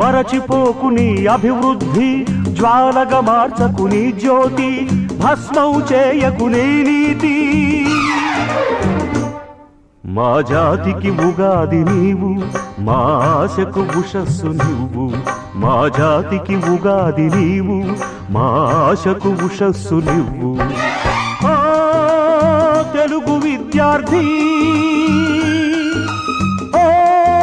మరచిపోకు నీ అభివృద్ధి, జ్వాలగా మార్చకు నీ జ్యోతి, భస్మం చేయకు నీ నీతి. మా జాతికి ఉగాది నీవు, మా ఆశకు ఉషస్సు నువ్వు. మా జాతికి ఉగాది నీవు, మా ఆశకు ఉషస్సు నువ్వు. తెలుగు విద్యార్థి